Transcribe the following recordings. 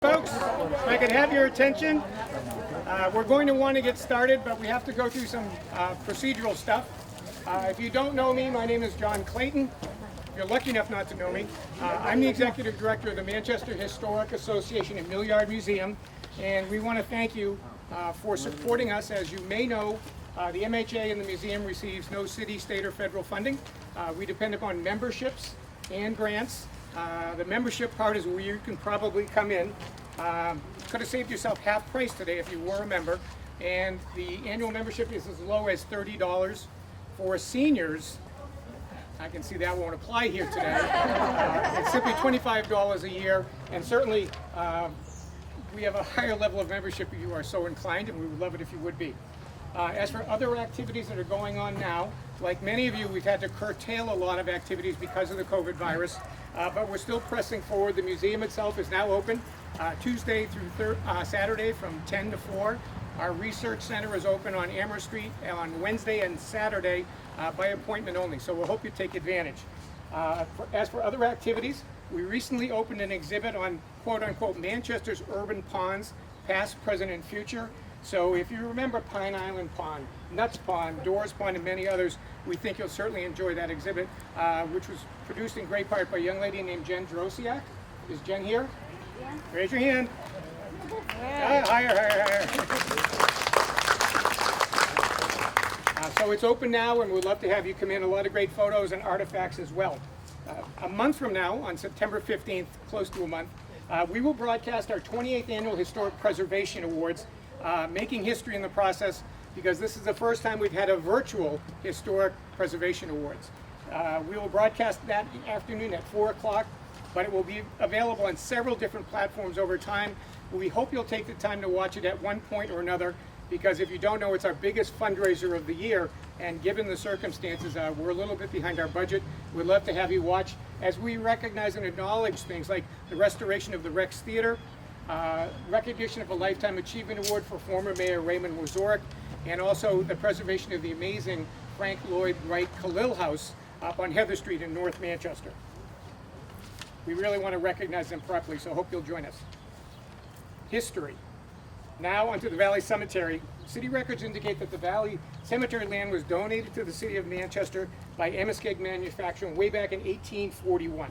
Folks, if I could have your attention, we're going to want to get started, but we have to go through some procedural stuff. If you don't know me, my name is John Clayton. If you're lucky enough not to know me, I'm the Executive Director of the Manchester Historic Association and Millyard Museum, and we want to thank you for supporting us. As you may know, the MHA and the museum receives no city, state, or federal funding. We depend upon memberships and grants. The membership part is where you can probably come in. Could have saved yourself half price today if you were a member. And the annual membership is as low as $30. For seniors, I can see that won't apply here today. It's simply $25 a year, and certainly we have a higher level of membership if you are so inclined, and we would love it if you would be. As for other activities that are going on now, like many of you, we've had to curtail a lot of activities because of the COVID virus, but we're still pressing forward. The museum itself is now open Tuesday through Saturday from 10 to 4. Our research center is open on Amherst Street on Wednesday and Saturday by appointment only, so we'll hope you take advantage. As for other activities, we recently opened an exhibit on quote-unquote Manchester's urban ponds, past, present, and future. So if you remember Pine Island Pond, Nuts Pond, Doors Pond, and many others, we think you'll certainly enjoy that exhibit, which was produced in great part by a young lady named Jen Drosiak. Is Jen here? Yeah. Raise your hand. Yeah. Higher. So it's open now, and we'd love to have you come in. A lot of great photos and artifacts as well. A month from now, on September 15th, close to a month, we will broadcast our 28th Annual Historic Preservation Awards, making history in the process, because this is the first time we've had a virtual Historic Preservation Awards. We will broadcast that afternoon at 4 o'clock, but it will be available on several different platforms over time. We hope you'll take the time to watch it at one point or another, because if you don't know, it's our biggest fundraiser of the year, and given the circumstances, we're a little bit behind our budget. We'd love to have you watch as we recognize and acknowledge things like the restoration of the Rex Theater, recognition of a Lifetime Achievement Award for former Mayor Raymond Wazorek, and also the preservation of the amazing Frank Lloyd Wright Khalil House up on Heather Street in North Manchester. We really want to recognize them properly, so hope you'll join us. History. Now onto the Valley Cemetery. City records indicate that the Valley Cemetery land was donated to the city of Manchester by Emskeg Manufacturing way back in 1841.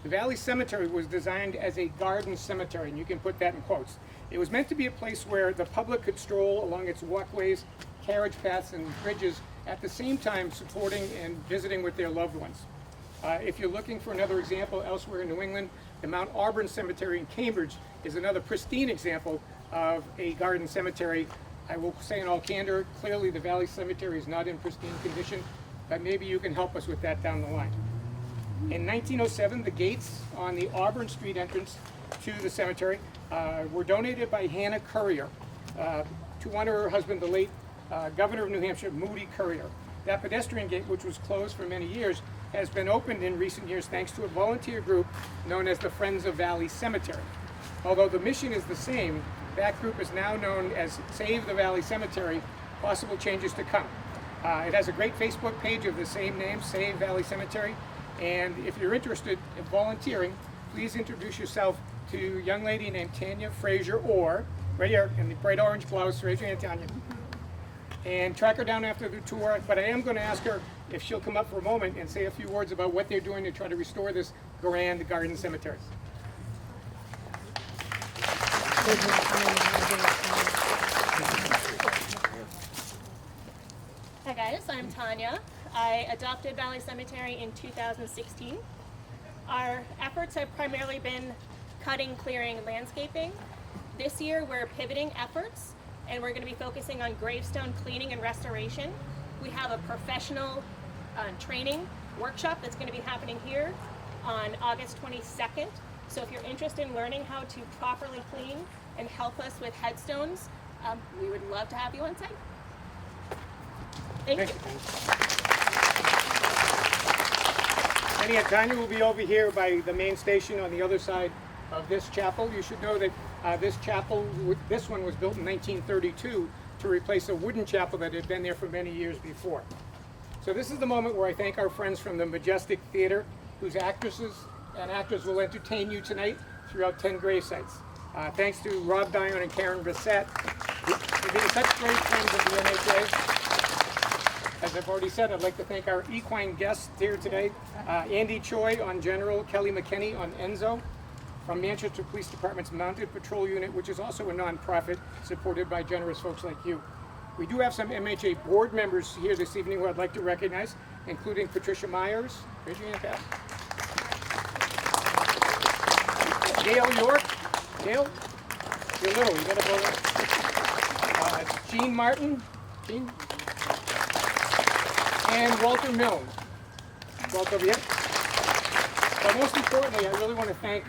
The Valley Cemetery was designed as a garden cemetery, and you can put that in quotes. It was meant to be a place where the public could stroll along its walkways, carriage paths, and bridges, at the same time supporting and visiting with their loved ones. If you're looking for another example elsewhere in New England, the Mount Auburn Cemetery in Cambridge is another pristine example of a garden cemetery. I will say in all candor, clearly the Valley Cemetery is not in pristine condition, but maybe you can help us with that down the line. In 1907, the gates on the Auburn Street entrance to the cemetery were donated by Hannah Currier to honor her husband, the late Governor of New Hampshire, Moody Currier. That pedestrian gate, which was closed for many years, has been opened in recent years thanks to a volunteer group known as the Friends of Valley Cemetery. Although the mission is the same, that group is now known as Save the Valley Cemetery, possible changes to come. It has a great Facebook page of the same name, Save Valley Cemetery. And if you're interested in volunteering, please introduce yourself to a young lady named Tanya Frazier, or right here in the bright orange blouse. Raise your hand, Tanya. And track her down after the tour. But I am going to ask her if she'll come up for a moment and say a few words about what they're doing to try to restore this grand garden cemetery. Hi guys, I'm Tanya. I adopted Valley Cemetery in 2016. Our efforts have primarily been cutting, clearing, and landscaping. This year we're pivoting efforts, and we're going to be focusing on gravestone cleaning and restoration. We have a professional training workshop that's going to be happening here on August 22nd. So if you're interested in learning how to properly clean and help us with headstones, we would love to have you on site. Thank you. Tanya will be over here by the main station on the other side of this chapel. You should know that this chapel, this one was built in 1932 to replace a wooden chapel that had been there for many years before. So this is the moment where I thank our friends from the Majestic Theater, whose actresses and actors will entertain you tonight throughout 10 grave sites. Thanks to Rob Dion and Karen Bissett for being such great friends of the MHA. As I've already said, I'd like to thank our equine guests here today. Andy Choi on General, Kelly McKinney on Enzo, from Manchester Police Department's Mounted Patrol Unit, which is also a non-profit supported by generous folks like you. We do have some MHA board members here this evening who I'd like to recognize, including Patricia Myers, raise your hand, Pat. Gail York, Gail, you're little, you gotta go. Jean Martin, Jean, and Walter Milne. Walter over here. But most importantly, I really want to thank,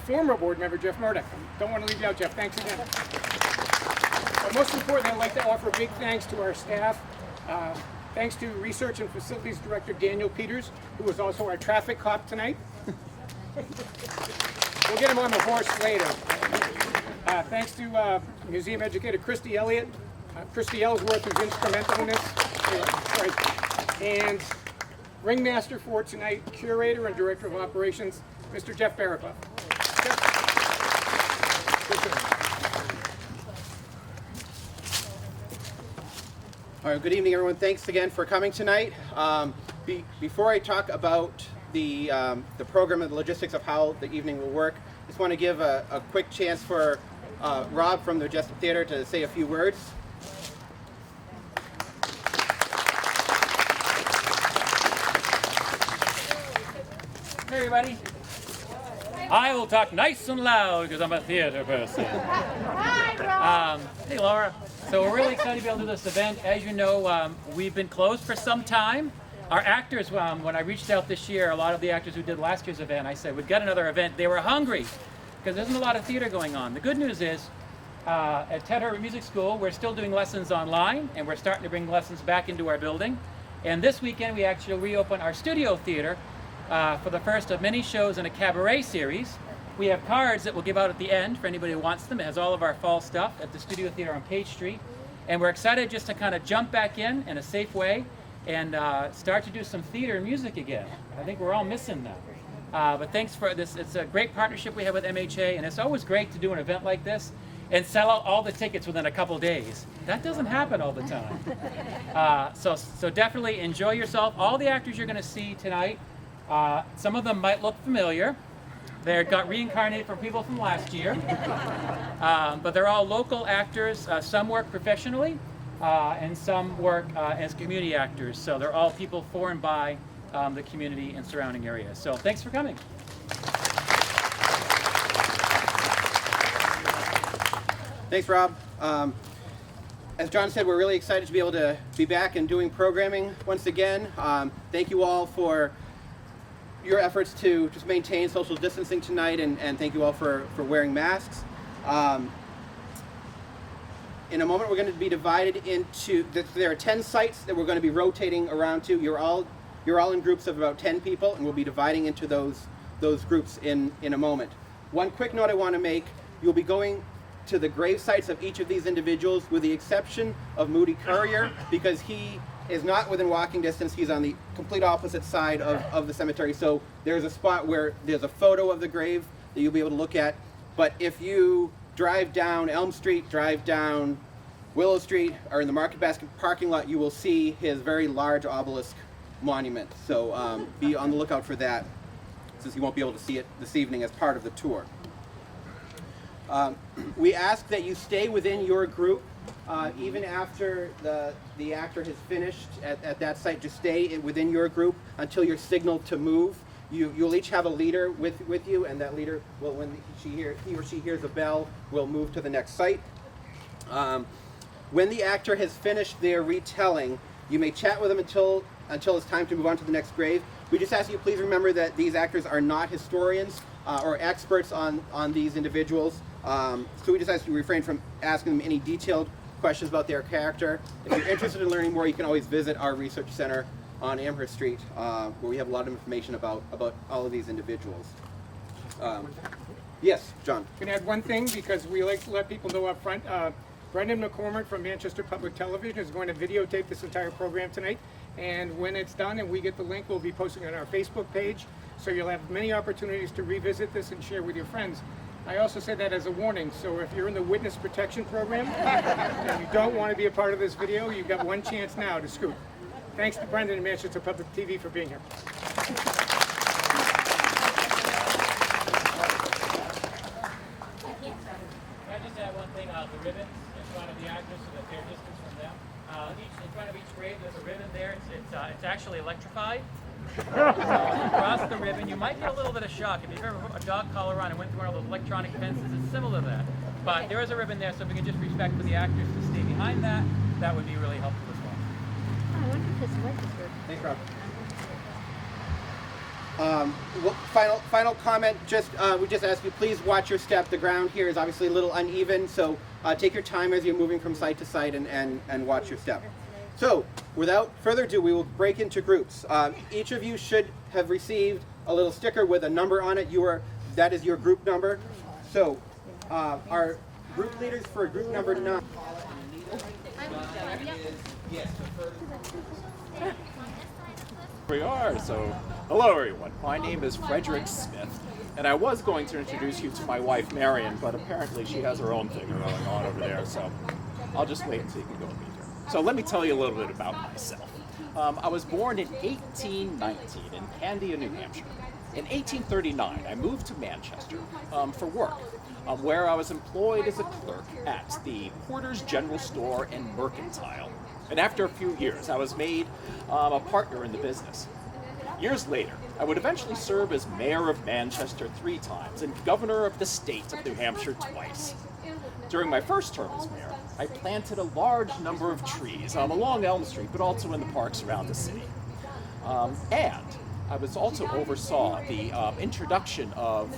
former board member Jeff Murdoch. Don't want to leave you out, Jeff. Thanks again. But most importantly, I'd like to offer big thanks to our staff. Thanks to Research and Facilities Director Daniel Peters, who was also our traffic cop tonight. We'll get him on the horse later. Thanks to Museum Educator Christy Elliott, Christy Ellsworth, who's instrumental in this. Right. And ringmaster for tonight, curator and director of operations, Mr. Jeff Barraclough. All right, good evening, everyone. Thanks again for coming tonight. Before I talk about the program and the logistics of how the evening will work, I just want to give a quick chance for Rob from the Majestic Theater to say a few words. Hey everybody. I will talk nice and loud because I'm a theater person. Hey Laura. So we're really excited to be able to do this event. As you know, we've been closed for some time. Our actors, when I reached out this year, a lot of the actors who did last year's event, I said, we've got another event. They were hungry because there isn't a lot of theater going on. The good news is, at Ted Herbert Music School, we're still doing lessons online, and we're starting to bring lessons back into our building. And this weekend, we actually reopen our studio theater for the first of many shows in a cabaret series. We have cards that we'll give out at the end for anybody who wants them. It has all of our fall stuff at the Studio Theater on Page Street. And we're excited just to kind of jump back in a safe way and start to do some theater and music again. I think we're all missing that. But thanks for this. It's a great partnership we have with MHA, and it's always great to do an event like this and sell out all the tickets within a couple days. That doesn't happen all the time. So definitely enjoy yourself. All the actors you're going to see tonight, some of them might look familiar. They got reincarnated from people from last year. But they're all local actors. Some work professionally, and some work as community actors. So they're all people for and by the community and surrounding areas. So thanks for coming. Thanks, Rob. As John said, we're really excited to be able to be back and doing programming once again. Thank you all for your efforts to just maintain social distancing tonight, and thank you all for wearing masks. In a moment, we're going to be divided into, there are 10 sites that we're going to be rotating around to. You're all in groups of about 10 people, and we'll be dividing into those groups in a moment. One quick note I want to make, you'll be going to the grave sites of each of these individuals, with the exception of Moody Currier, because he is not within walking distance. He's on the complete opposite side of the cemetery. So there's a spot where there's a photo of the grave that you'll be able to look at. But if you drive down Elm Street, drive down Willow Street, or in the Market Basket parking lot, you will see his very large obelisk monument. So be on the lookout for that, since you won't be able to see it this evening as part of the tour. We ask that you stay within your group. Even after the actor has finished at that site, just stay within your group until you're signaled to move. You'll each have a leader with you, and that leader will, when he or she hears a bell, will move to the next site. When the actor has finished their retelling, you may chat with them until it's time to move on to the next grave. We just ask you please remember that these actors are not historians or experts on these individuals. So we just ask you to refrain from asking them any detailed questions about their character. If you're interested in learning more, you can always visit our research center on Amherst Street, where we have a lot of information about all of these individuals. Yes, John. I'm going to add one thing, because we like to let people know up front. Brendan McCormick from Manchester Public Television is going to videotape this entire program tonight. And when it's done and we get the link, we'll be posting it on our Facebook page. so you'll have many opportunities to revisit this and share with your friends. I also say that as a warning, so if you're in the witness protection program and you don't want to be a part of this video, you've got one chance now to scoop. Thanks to Brendan and Manchester Public TV for being here. Can I just add one thing? The ribbons in front of the actors so that they're distance from them. In front of each grave, there's a ribbon there. It's actually electrified. So if you cross the ribbon, you might get a little bit of shock. If you've ever put a dog collar on and went through one of those electronic fences, it's similar to that. But there is a ribbon there, so if we can just respect for the actors to stay behind that, that would be really helpful as well. Oh, I wonder if his wife is here. Thanks, Rob. Final comment. We just ask you, please watch your step. The ground here is obviously a little uneven, so take your time as you're moving from site to site and watch your step. So, without further ado, we will break into groups. Each of you should have received a little sticker with a number on it. That is your group number. So, our group leaders for group number 9. We are. So, hello everyone. My name is Frederick Smith, and I was going to introduce you to my wife Marion, but apparently she has her own thing going on over there, so I'll just wait until you can go meet her. So let me tell you a little bit about myself. I was born in 1819 in Candia, New Hampshire. In 1839, I moved to Manchester for work, where I was employed as a clerk at the Porter's General Store and Mercantile. And after a few years, I was made a partner in the business. Years later, I would eventually serve as mayor of Manchester 3 times and governor of the state of New Hampshire twice. During my first term as mayor, I planted a large number of trees along Elm Street, but also in the parks around the city. And I was also oversaw the introduction of,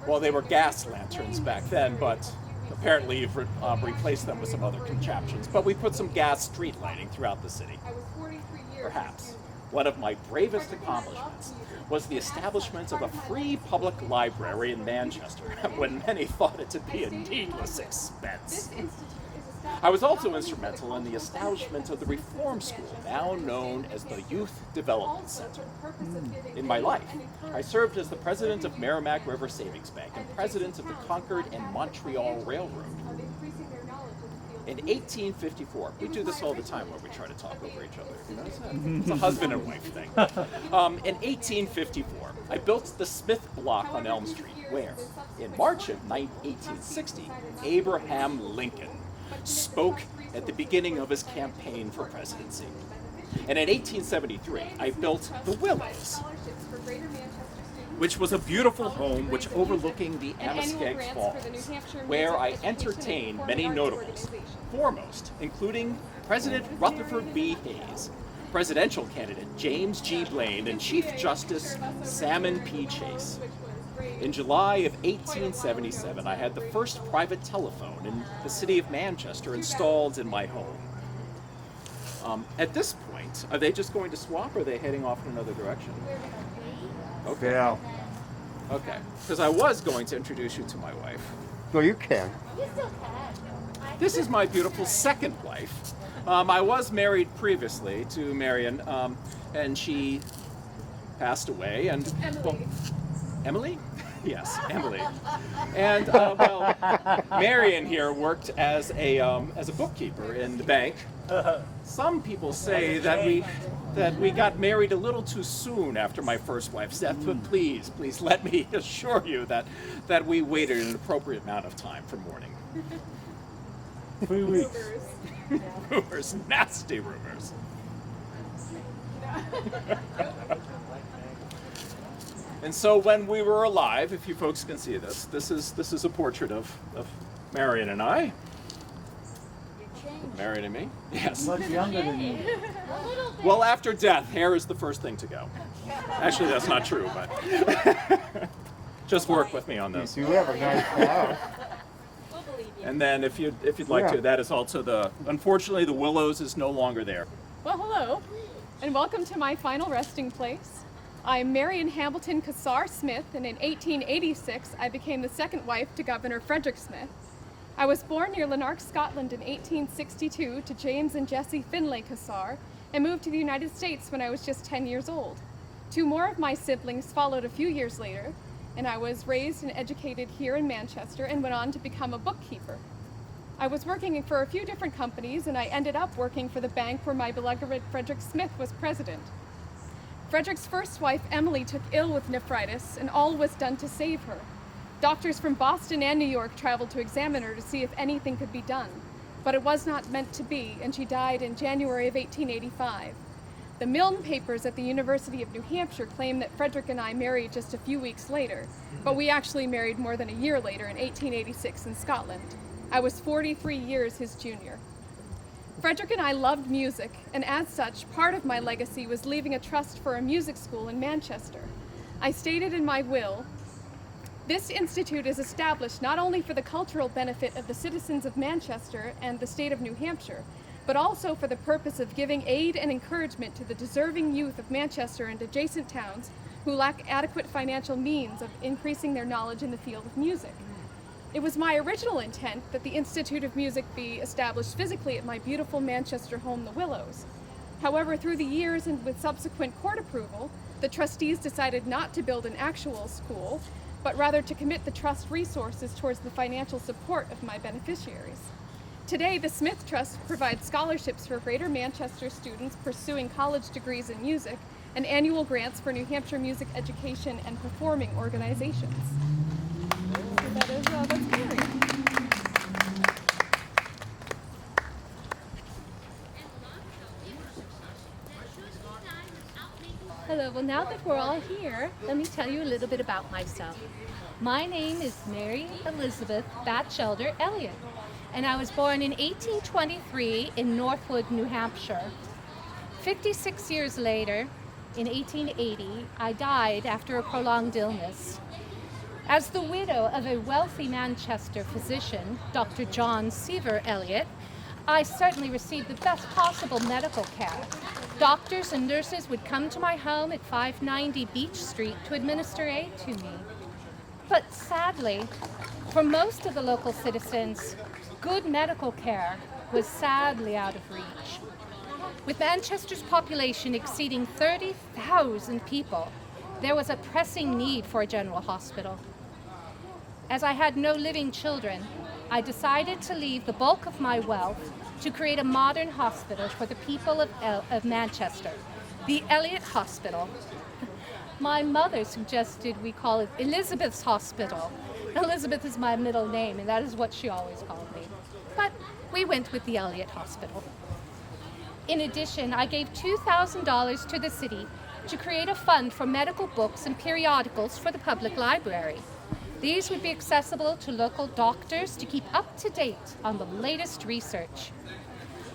well, they were gas lanterns back then, but apparently you've replaced them with some other contraptions. But we put some gas street lighting throughout the city. Perhaps one of my bravest accomplishments was the establishment of a free public library in Manchester, when many thought it to be a needless expense. I was also instrumental in the establishment of the Reform School, now known as the Youth Development Center. In my life, I served as the president of Merrimack River Savings Bank and president of the Concord and Montreal Railroad. In 1854, we do this all the time where we try to talk over each other. You notice that? It's a husband and wife thing. In 1854, I built the Smith Block on Elm Street, where, in March of 1860, Abraham Lincoln spoke at the beginning of his campaign for presidency. And in 1873, I built the Willows, which was a beautiful home which overlooking the Amoskeag Falls, where I entertained many notables, foremost including President Rutherford B. Hayes, presidential candidate James G. Blaine, and Chief Justice Salmon P. Chase. In July of 1877, I had the first private telephone in the city of Manchester installed in my home. At this point, are they just going to swap, or are they heading off in another direction? Okay. Yeah. Okay. Because I was going to introduce you to my wife. No, you can. This is my beautiful second wife. I was married previously to Marion, and she passed away. And well, Emily? Yes, Emily. And well, Marion here worked as a bookkeeper in the bank. Some people say that we got married a little too soon after my first wife's death, but please let me assure you that we waited an appropriate amount of time for mourning. 3 weeks. Rumors, nasty rumors. And so when we were alive, if you folks can see this, this is a portrait of Marion and I. Marion and me? Yes. Much younger than you. Well, after death, hair is the first thing to go. Actually, that's not true, but just work with me on this. You have a nice flower. And then if you'd like Yeah. to, that is also unfortunately the Willows is no longer there. Well, hello, and welcome to my final resting place. I'm Marion Hamilton Cassar Smith, and in 1886, I became the second wife to Governor Frederick Smith. I was born near Lanark, Scotland in 1862 to James and Jessie Finlay Cassar, and moved to the United States when I was just 10 years old. 2 more of my siblings followed a few years later, and I was raised and educated here in Manchester and went on to become a bookkeeper. I was working for a few different companies, and I ended up working for the bank where my beloved Frederick Smith was president. Frederick's first wife, Emily, took ill with nephritis, and all was done to save her. Doctors from Boston and New York traveled to examine her to see if anything could be done, but it was not meant to be, and she died in January of 1885. The Milne papers at the University of New Hampshire claim that Frederick and I married just a few weeks later, but we actually married more than a year later in 1886 in Scotland. I was 43 years his junior. Frederick and I loved music, and as such, part of my legacy was leaving a trust for a music school in Manchester. I stated in my will, "This institute is established not only for the cultural benefit of the citizens of Manchester and the state of New Hampshire, but also for the purpose of giving aid and encouragement to the deserving youth of Manchester and adjacent towns who lack adequate financial means of increasing their knowledge in the field of music." It was my original intent that the Institute of Music be established physically at my beautiful Manchester home, The Willows. However, through the years and with subsequent court approval, the trustees decided not to build an actual school, but rather to commit the trust resources towards the financial support of my beneficiaries. Today, the Smith Trust provides scholarships for Greater Manchester students pursuing college degrees in music and annual grants for New Hampshire music education and performing organizations. That's Mary. Hello, well now that we're all here, let me tell you a little bit about myself. My name is Mary Elizabeth Batchelder Elliott, and I was born in 1823 in Northwood, New Hampshire. 56 years later, in 1880, I died after a prolonged illness. As the widow of a wealthy Manchester physician, Dr. John Seaver Elliott, I certainly received the best possible medical care. Doctors and nurses would come to my home at 590 Beach Street to administer aid to me. But sadly, for most of the local citizens, good medical care was sadly out of reach. With Manchester's population exceeding 30,000 people, there was a pressing need for a general hospital. As I had no living children, I decided to leave the bulk of my wealth to create a modern hospital for the people of Manchester, the Elliott Hospital. My mother suggested we call it Elizabeth's Hospital. Elizabeth is my middle name, and that is what she always called me. But we went with the Elliott Hospital. In addition, I gave $2,000 to the city to create a fund for medical books and periodicals for the public library. These would be accessible to local doctors to keep up to date on the latest research.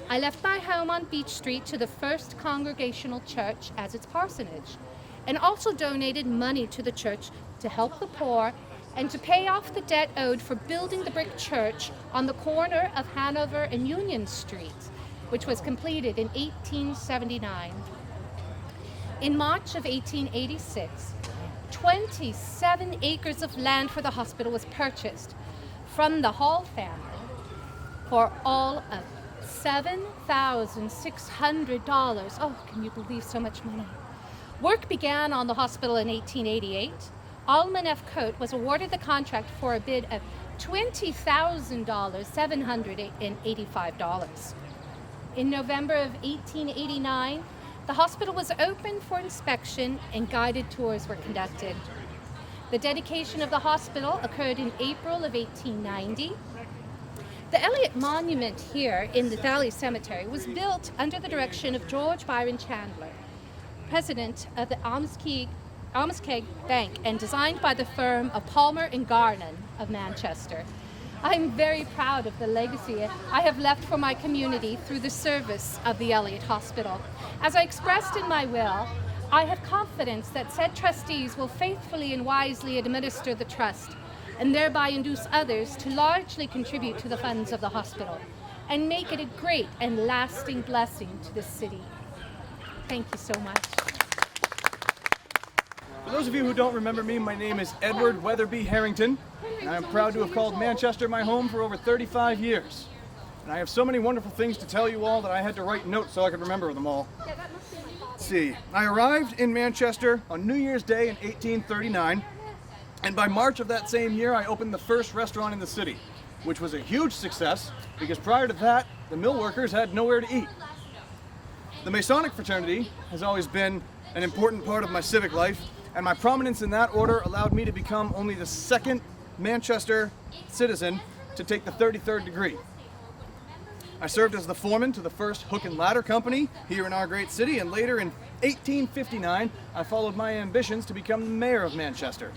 I left my home on Beach Street to the First Congregational Church as its parsonage, and also donated money to the church to help the poor and to pay off the debt owed for building the brick church on the corner of Hanover and Union Street, which was completed in 1879. In March of 1886, 27 acres of land for the hospital was purchased from the Hall family for all of $7,600. Oh, can you believe so much money? Work began on the hospital in 1888. Alman F. Coate was awarded the contract for a bid of $20,785. In November of 1889, the hospital was opened for inspection and guided tours were conducted. The dedication of the hospital occurred in April of 1890. The Elliott Monument here in the Valley Cemetery was built under the direction of George Byron Chandler, president of the Almskeg Bank, and designed by the firm of Palmer and Garnon of Manchester. I'm very proud of the legacy I have left for my community through the service of the Elliott Hospital. As I expressed in my will, I have confidence that said trustees will faithfully and wisely administer the trust and thereby induce others to largely contribute to the funds of the hospital and make it a great and lasting blessing to the city. Thank you so much. For those of you who don't remember me, my name is Edward Weatherby Harrington, and I am proud to have called Manchester my home for over 35 years. And I have so many wonderful things to tell you all that I had to write notes so I could remember them all. see. I arrived in Manchester on New Year's Day in 1839, and by March of that same year, I opened the first restaurant in the city, which was a huge success because prior to that, the mill workers had nowhere to eat. The Masonic fraternity has always been an important part of my civic life, and my prominence in that order allowed me to become only the second Manchester citizen to take the 33rd degree. I served as the foreman to the first hook and ladder company here in our great city, and later in 1859, I followed my ambitions to become the mayor of Manchester.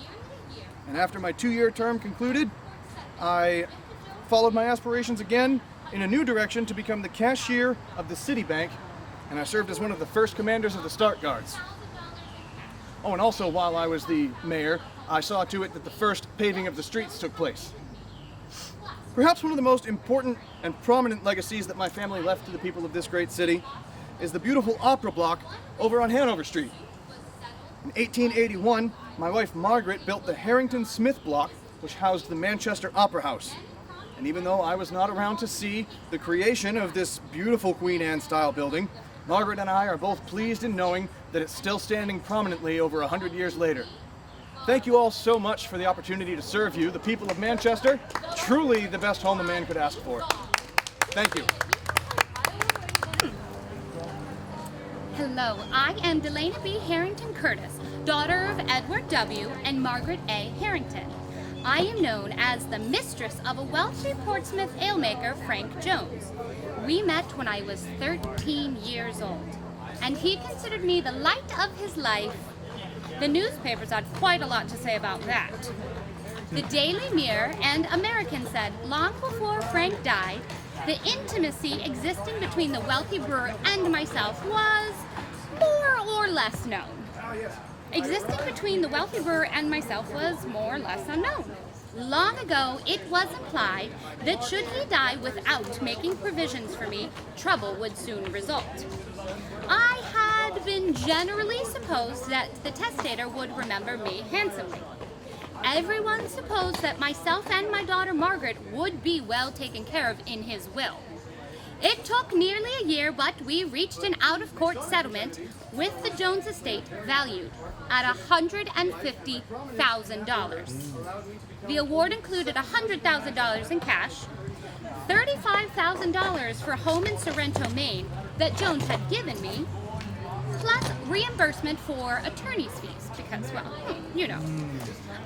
And after my 2-year term concluded, I followed my aspirations again in a new direction to become the cashier of the city bank, and I served as one of the first commanders of the Start Guards. Oh, and also while I was the mayor, I saw to it that the first paving of the streets took place. Perhaps one of the most important and prominent legacies that my family left to the people of this great city is the beautiful opera block over on Hanover Street. In 1881, my wife Margaret built the Harrington Smith block, which housed the Manchester Opera House. And even though I was not around to see the creation of this beautiful Queen Anne style building, Margaret and I are both pleased in knowing that it's still standing prominently over 100 years later. Thank you all so much for the opportunity to serve you, the people of Manchester. Truly the best home a man could ask for. Thank you. Hello, I am Delaney B. Harrington Curtis, daughter of Edward W. and Margaret A. Harrington. I am known as the mistress of a wealthy Portsmouth alemaker, Frank Jones. We met when I was 13 years old, and he considered me the light of his life. The newspapers had quite a lot to say about that. The Daily Mirror and American said long before Frank died, the intimacy existing between the wealthy brewer and myself was more or less known. Existing between the wealthy brewer and myself was more or less unknown. Long ago, it was implied that should he die without making provisions for me, trouble would soon result. I had been generally supposed that the testator would remember me handsomely. Everyone supposed that myself and my daughter Margaret would be well taken care of in his will. It took nearly a year, but we reached an out-of-court settlement with the Jones estate valued at $150,000. The award included $100,000 in cash, $35,000 for a home in Sorrento, Maine that Jones had given me, plus reimbursement for attorney's fees because, well, you know.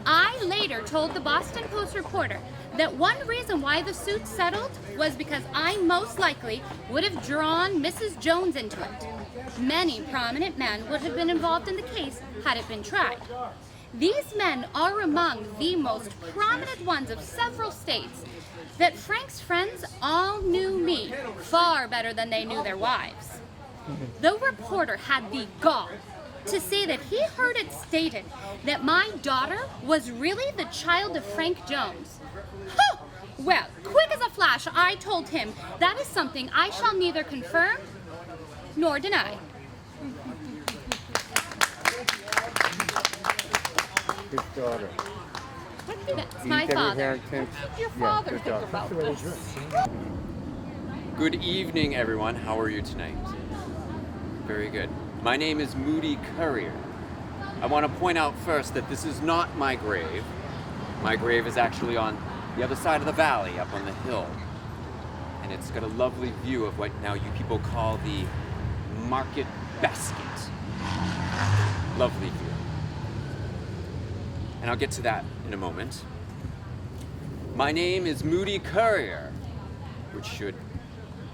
I later told the Boston Post reporter that one reason why the suit settled was because I most likely would have drawn Mrs. Jones into it. Many prominent men would have been involved in the case had it been tried. These men are among the most prominent ones of several states that Frank's friends all knew me far better than they knew their wives. The reporter had the gall to say that he heard it stated that my daughter was really the child of Frank Jones. Huh! Well, quick as a flash, I told him that is something I shall neither confirm nor deny. His daughter. That's my father. Harrington. What did your father think about this? Good evening, everyone. How are you tonight? Very good. My name is Moody Currier. I want to point out first that this is not my grave. My grave is actually on the other side of the valley, up on the hill. And it's got a lovely view of what now you people call the Market Basket. Lovely view. And I'll get to that in a moment. My name is Moody Currier, which should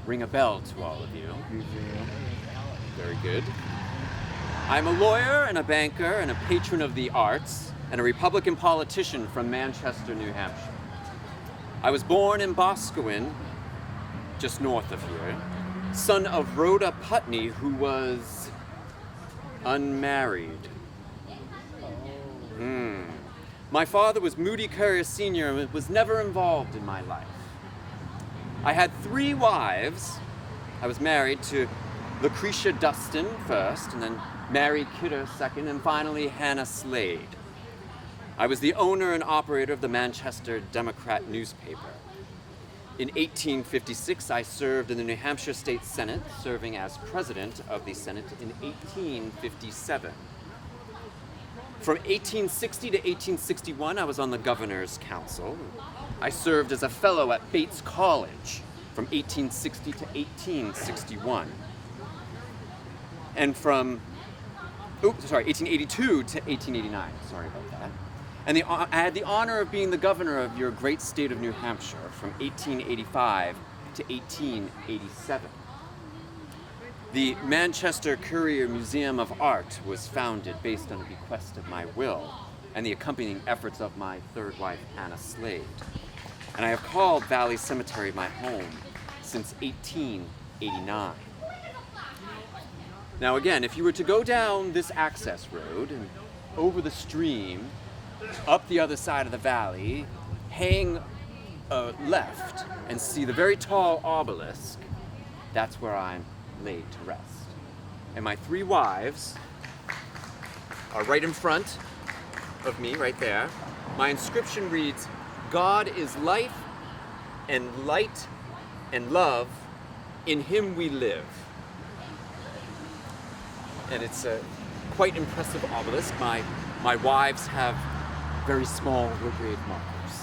ring a bell to all of you. Very good. I'm a lawyer and a banker and a patron of the arts and a Republican politician from Manchester, New Hampshire. I was born in Boscawen, just north of here, son of Rhoda Putney, who was unmarried. My father was Moody Currier Sr. and was never involved in my life. I had 3 wives. I was married to Lucretia Dustin first, and then Mary Kidder second, and finally Hannah Slade. I was the owner and operator of the Manchester Democrat newspaper. In 1856, I served in the New Hampshire State Senate, serving as president of the Senate in 1857. From 1860 to 1861, I was on the Governor's Council. I served as a fellow at Bates College from 1860 to 1861. And from 1882 to 1889. Sorry about that. And I had the honor of being the governor of your great state of New Hampshire from 1885 to 1887. The Manchester Courier Museum of Art was founded based on a bequest of my will and the accompanying efforts of my third wife, Anna Slade. And I have called Valley Cemetery my home since 1889. Now again, if you were to go down this access road and over the stream, up the other side of the valley, hang left and see the very tall obelisk, that's where I'm laid to rest. And my three wives are right in front of me, right there. My inscription reads, "God is life and light and love, in him we live." And it's a quite impressive obelisk. My wives have very small grade markers.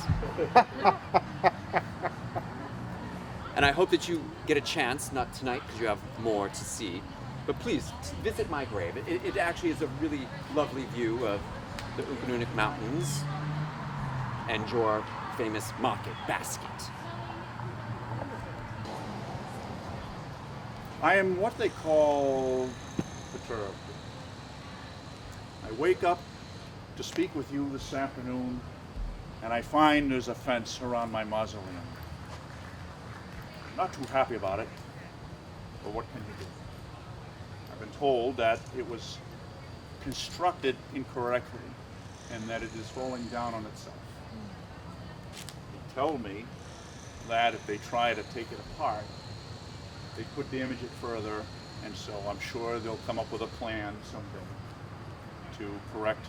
And I hope that you get a chance, not tonight because you have more to see, but please visit my grave. It actually is a really lovely view of the Uganunik Mountains and your famous market basket. I am what they call perturbed. I wake up to speak with you this afternoon, and I find there's a fence around my mausoleum. Not too happy about it, but what can you do? I've been told that it was constructed incorrectly and that it is falling down on itself. They tell me that if they try to take it apart, they could damage it further, and so I'm sure they'll come up with a plan someday to correct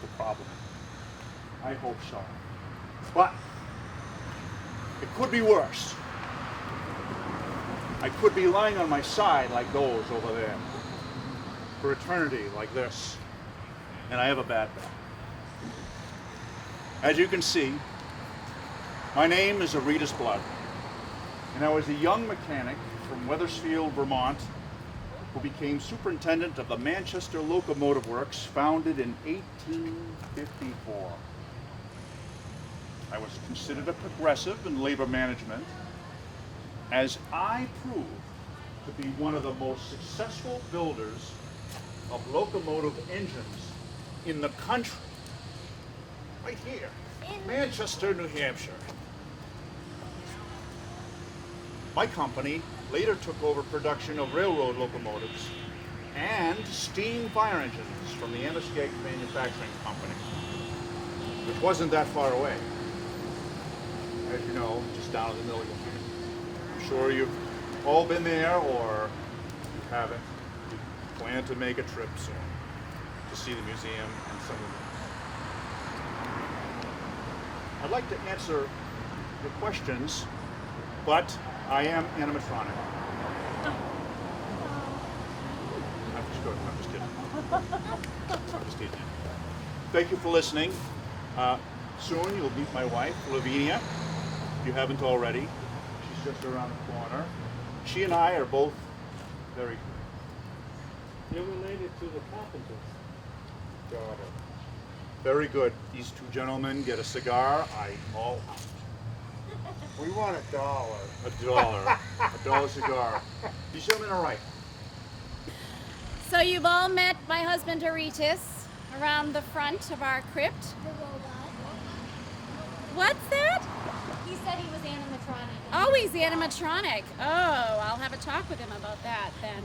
the problem. I hope so. But it could be worse. I could be lying on my side like those over there for eternity like this, and I have a bad back. As you can see, my name is Aretas Blood, and I was a young mechanic from Wethersfield, Vermont, who became superintendent of the Manchester Locomotive Works, founded in 1854. I was considered a progressive in labor management, as I proved to be one of the most successful builders of locomotive engines in the country. Right here, Manchester, New Hampshire. My company later took over production of railroad locomotives and steam fire engines from the Amoskeag Manufacturing Company, which wasn't that far away. As you know, just down in the middle of the I'm sure you've all been there, or if you haven't, you plan to make a trip soon to see the museum and some of the I'd like to answer your questions, but I am animatronic. I'm just kidding. I'm just kidding. Thank you for listening. Soon you'll meet my wife, Lavinia, if you haven't already. She's just around the corner. She and I are both very good. You're related to the carpenter's daughter. Very good. These two gentlemen get a cigar. I'm all out. We want $1. $1. $1 cigar. These gentlemen are right. So you've all met my husband Aretas around the front of our crypt. What's that? He said he was animatronic. Oh, he's animatronic. Oh, I'll have a talk with him about that then.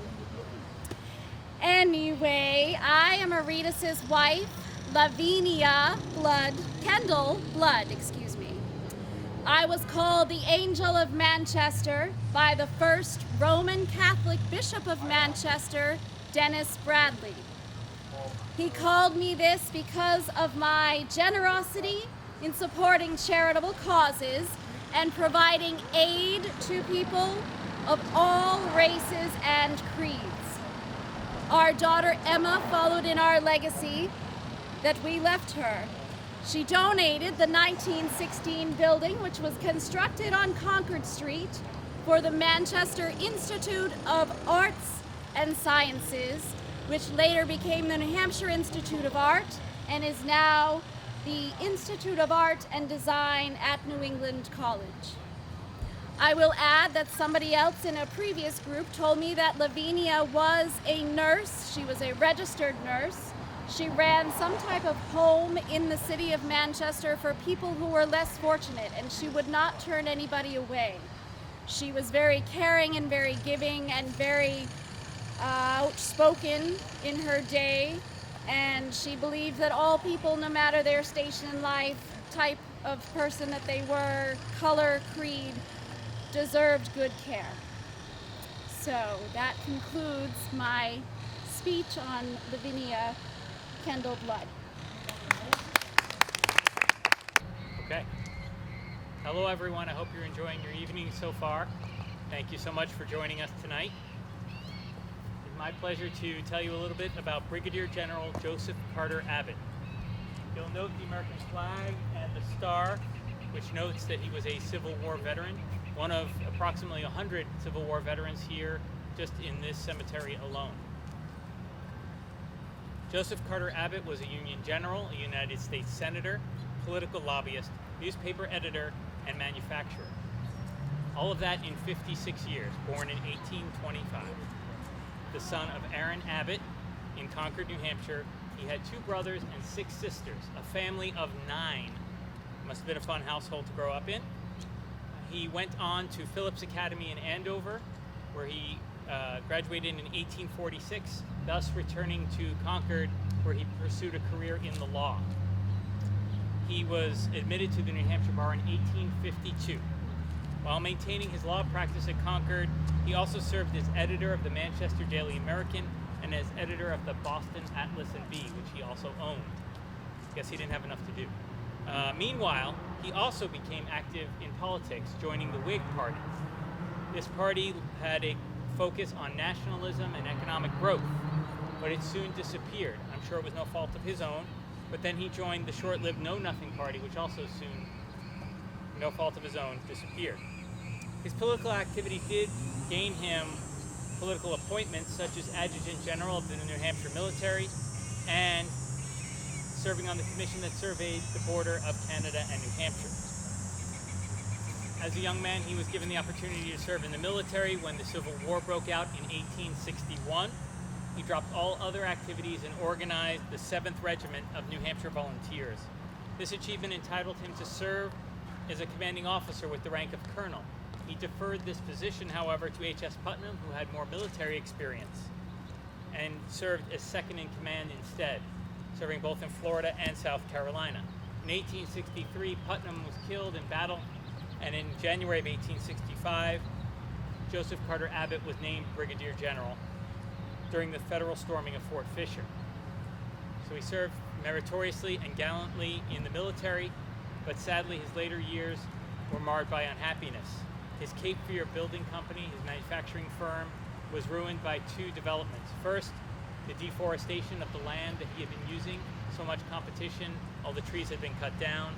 Anyway, I am Aretas's wife, Lavinia Kendall Blood, excuse me. I was called the Angel of Manchester by the first Roman Catholic Bishop of Manchester, Dennis Bradley. He called me this because of my generosity in supporting charitable causes and providing aid to people of all races and creeds. Our daughter Emma followed in our legacy that we left her. She donated the 1916 building, which was constructed on Concord Street, for the Manchester Institute of Arts and Sciences, which later became the New Hampshire Institute of Art and is now the Institute of Art and Design at New England College. I will add that somebody else in a previous group told me that Lavinia was a nurse. She was a registered nurse. She ran some type of home in the city of Manchester for people who were less fortunate, and she would not turn anybody away. She was very caring and very giving and very outspoken in her day, and she believed that all people, no matter their station in life, type of person that they were, color, creed, deserved good care. So that concludes my speech on Lavinia Kendall Blood. Okay. Hello everyone, I hope you're enjoying your evening so far. Thank you so much for joining us tonight. It's my pleasure to tell you a little bit about Brigadier General Joseph Carter Abbott. You'll note the American flag and the star, which notes that he was a Civil War veteran, one of approximately 100 Civil War veterans here just in this cemetery alone. Joseph Carter Abbott was a Union general, a United States senator, political lobbyist, newspaper editor, and manufacturer. All of that in 56 years, born in 1825. The son of Aaron Abbott in Concord, New Hampshire, he had 2 brothers and 6 sisters, a family of 9. Must have been a fun household to grow up in. He went on to Phillips Academy in Andover, where he graduated in 1846, thus returning to Concord, where he pursued a career in the law. He was admitted to the New Hampshire bar in 1852. While maintaining his law practice at Concord, he also served as editor of the Manchester Daily American and as editor of the Boston Atlas and Bee, which he also owned. Guess he didn't have enough to do. Meanwhile, he also became active in politics, joining the Whig Party. This party had a focus on nationalism and economic growth, but it soon disappeared. I'm sure it was no fault of his own, but then he joined the short-lived Know Nothing Party, which also soon, no fault of his own, disappeared. His political activity did gain him political appointments, such as Adjutant General of the New Hampshire military and serving on the commission that surveyed the border of Canada and New Hampshire. As a young man, he was given the opportunity to serve in the military when the Civil War broke out in 1861. He dropped all other activities and organized the 7th Regiment of New Hampshire Volunteers. This achievement entitled him to serve as a commanding officer with the rank of colonel. He deferred this position, however, to H.S. Putnam, who had more military experience, and served as second in command instead, serving both in Florida and South Carolina. In 1863, Putnam was killed in battle, and in January of 1865, Joseph Carter Abbott was named Brigadier General during the federal storming of Fort Fisher. So he served meritoriously and gallantly in the military, but sadly his later years were marred by unhappiness. His Cape Fear building company, his manufacturing firm, was ruined by 2 developments. First, the deforestation of the land that he had been using, so much competition, all the trees had been cut down.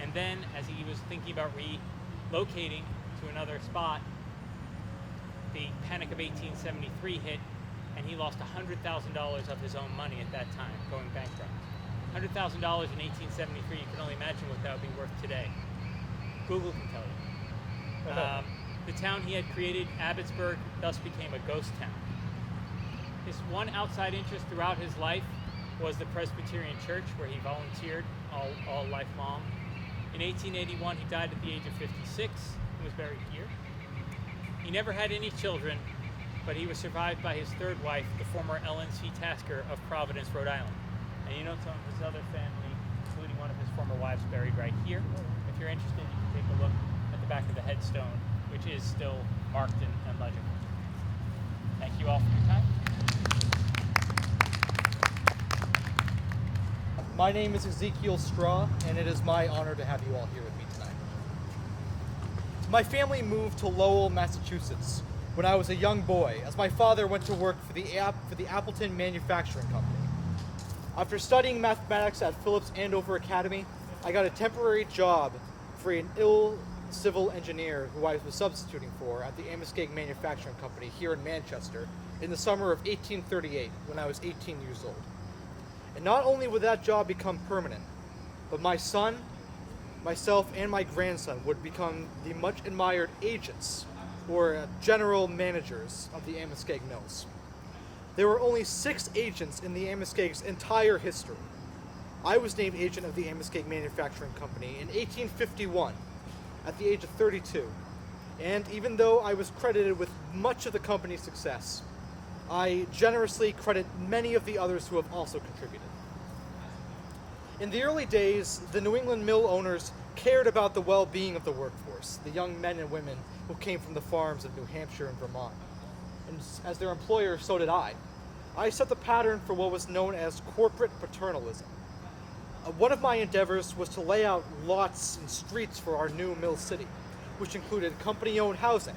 And then, as he was thinking about relocating to another spot, the Panic of 1873 hit, and he lost $100,000 of his own money at that time, going bankrupt. $100,000 in 1873, you can only imagine what that would be worth today. Google can tell you. The town he had created, Abbotsburg, thus became a ghost town. His one outside interest throughout his life was the Presbyterian Church, where he volunteered all lifelong. In 1881, he died at the age of 56. He was buried here. He never had any children, but he was survived by his 3rd wife, the former Ellen C. Tasker of Providence, Rhode Island. And you know some of his other family, including one of his former wives, buried right here. If you're interested, you can take a look at the back of the headstone, which is still marked and legible. Thank you all for your time. My name is Ezekiel Straw, and it is my honor to have you all here with me tonight. My family moved to Lowell, Massachusetts when I was a young boy, as my father went to work for the Appleton Manufacturing Company. After studying mathematics at Phillips Andover Academy, I got a temporary job for an ill civil engineer who I was substituting for at the Amoskeag Manufacturing Company here in Manchester in the summer of 1838 when I was 18 years old. And not only would that job become permanent, but my son, myself, and my grandson would become the much admired agents or general managers of the Amoskeag Mills. There were only 6 agents in the Amoskeag's entire history. I was named agent of the Amoskeag Manufacturing Company in 1851 at the age of 32, and even though I was credited with much of the company's success, I generously credit many of the others who have also contributed. In the early days, the New England mill owners cared about the well-being of the workforce, the young men and women who came from the farms of New Hampshire and Vermont. And as their employer, so did I. I set the pattern for what was known as corporate paternalism. One of my endeavors was to lay out lots and streets for our new mill city, which included company-owned housing,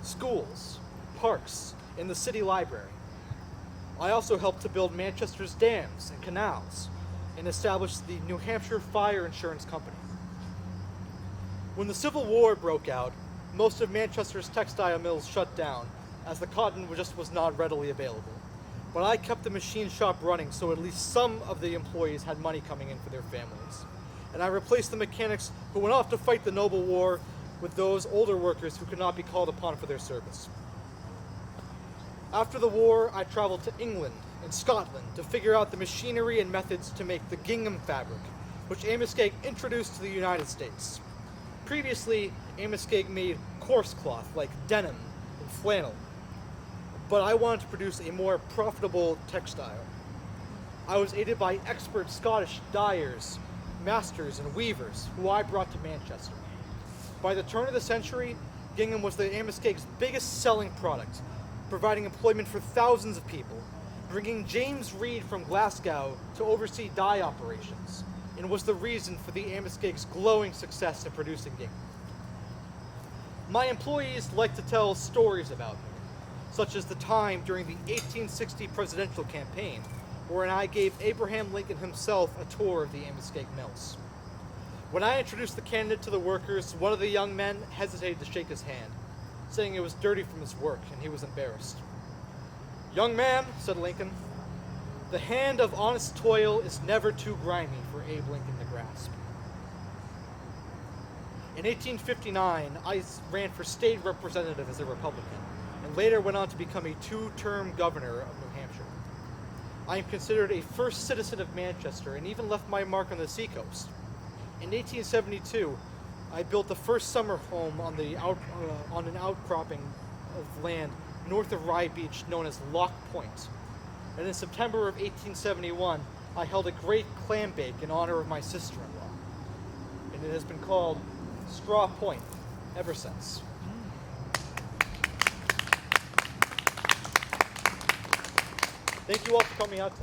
schools, parks, and the city library. I also helped to build Manchester's dams and canals and establish the New Hampshire Fire Insurance Company. When the Civil War broke out, most of Manchester's textile mills shut down as the cotton just was not readily available. But I kept the machine shop running so at least some of the employees had money coming in for their families. And I replaced the mechanics who went off to fight the noble war with those older workers who could not be called upon for their service. After the war, I traveled to England and Scotland to figure out the machinery and methods to make the gingham fabric, which Amoskeag introduced to the United States. Previously, Amoskeag made coarse cloth like denim and flannel, but I wanted to produce a more profitable textile. I was aided by expert Scottish dyers, masters, and weavers who I brought to Manchester. By the turn of the century, gingham was the Amoskeag's biggest selling product, providing employment for thousands of people, bringing James Reed from Glasgow to oversee dye operations, and was the reason for the Amoskeag's glowing success in producing gingham. My employees like to tell stories about me, such as the time during the 1860 presidential campaign, wherein I gave Abraham Lincoln himself a tour of the Amoskeag Mills. When I introduced the candidate to the workers, one of the young men hesitated to shake his hand, saying it was dirty from his work and he was embarrassed. "Young man," said Lincoln, "the hand of honest toil is never too grimy for Abe Lincoln to grasp." In 1859, I ran for state representative as a Republican, and later went on to become a 2-term governor of New Hampshire. I am considered a first citizen of Manchester and even left my mark on the seacoast. In 1872, I built the first summer home on an outcropping of land north of Rye Beach known as Lock Point. And in September of 1871, I held a great clam bake in honor of my sister-in-law. And it has been called Straw Point ever since. Thank you all for coming out tonight.